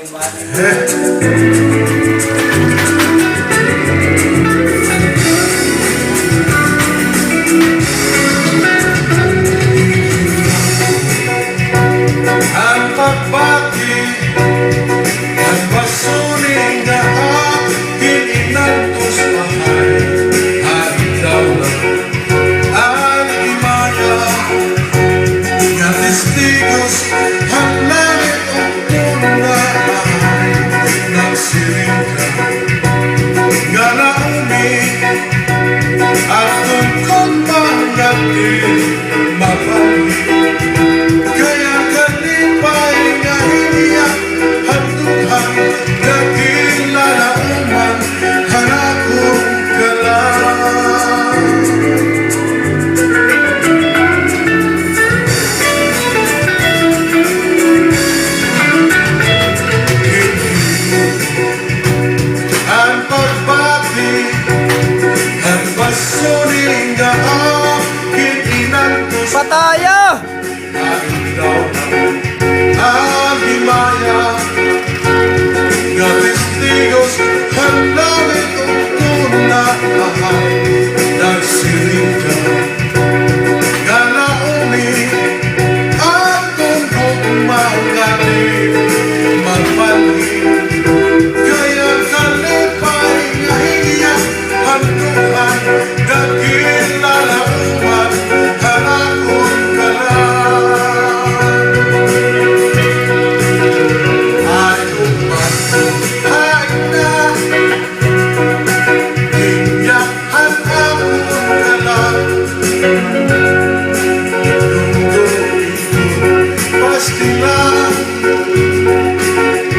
Ang pagbati ay pasuning na aking inantos pahay. At ikaw na ang imaya na testigos ang langit ang punahay. Nagsiring ka nga naumig at tungkol mangatin mapangit. Kaya kalipay nga hiniyak handuhan nagkilalauman hanakong kalang. Ang pagbati ang basuning nga aking inantos Pataya! ang himaya nga testigos ang langit ang punahay. Nagsiring ka nga naumig at tungkol mangalit magpalit. Kaya kalipay nga hiyak handuhan nagkilalauman hanakon ka lang. Ay na hinyahan akon ka lang. Pasti lang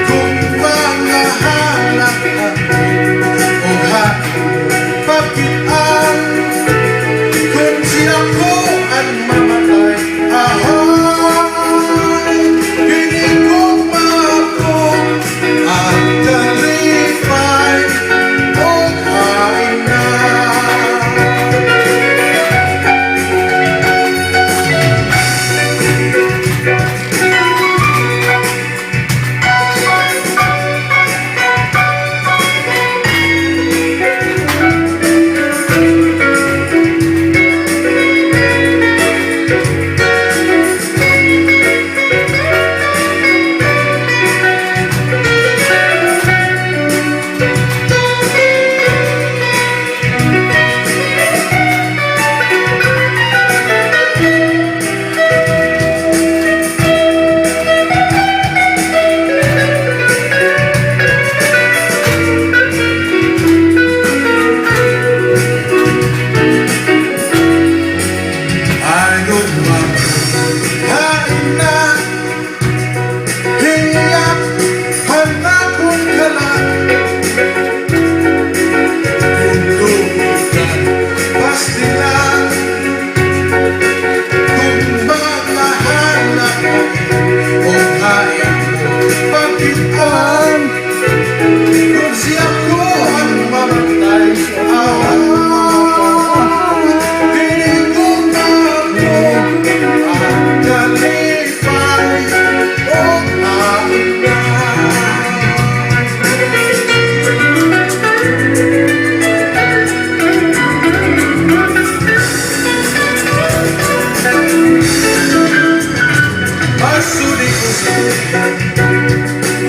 kung mga hanap o pagian kung siya ko ang mamatay. Ahay, hindi ko mako ang kalipay o kain na.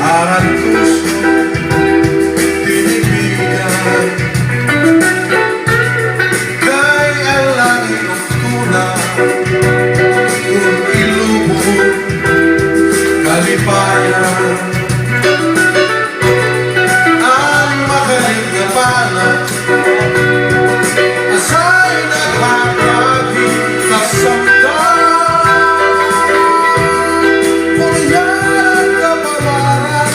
Aral puso, tinibigan kay ang langit ang tuna kung ilubog kalipayan ang makaligapanan asay naghahagi kasamtan. Purihan ang kapawaran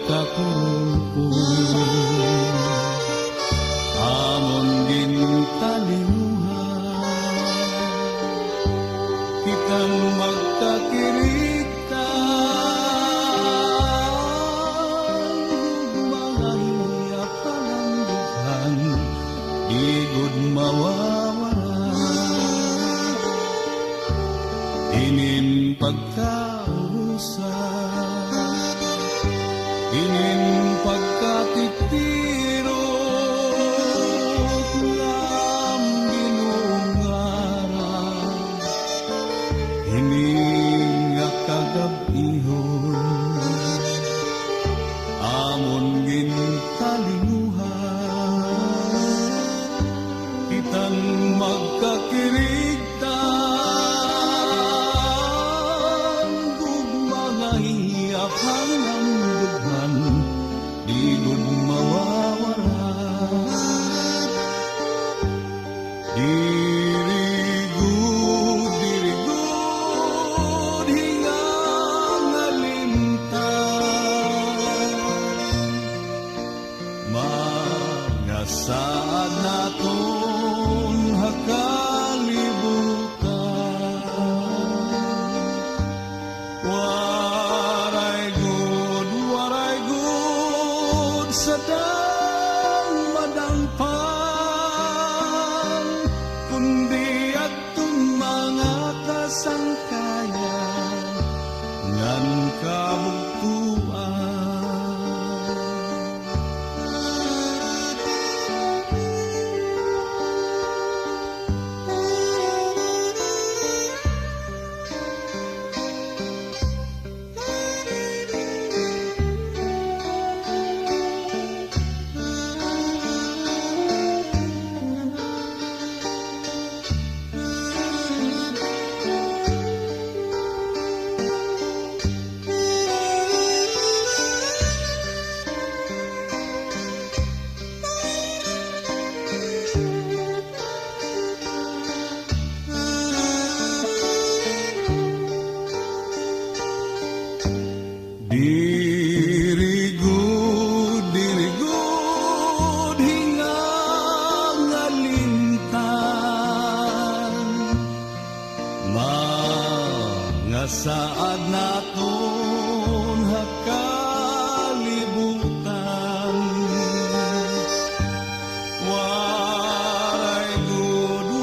nagkakurumpong amon gintalimuhan kitang magkakirita mga hiyak kalanduhan igod mawawala inin pagkaurusan inin pagkatitiro ngam ginungaran inin nga kagabihon amon ginkalinguhan kitang magkakirigtan gugmang hiyak hanggang dughan di gud mawawala dirigud hingang alintang mga saad naton hakalibutan waray good sa dang madangpan kundi atong mga kasangkayan ngan kabugtuan dirigud hingang alintang mga saad naton hakalibutan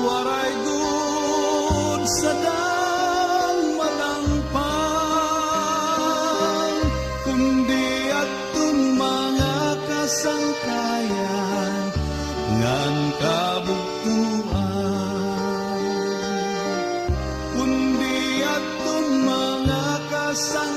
waray good sa dang madangpan kundi atong mga kasangkayan ngan kabugtuan kundi atong mga kasangkayan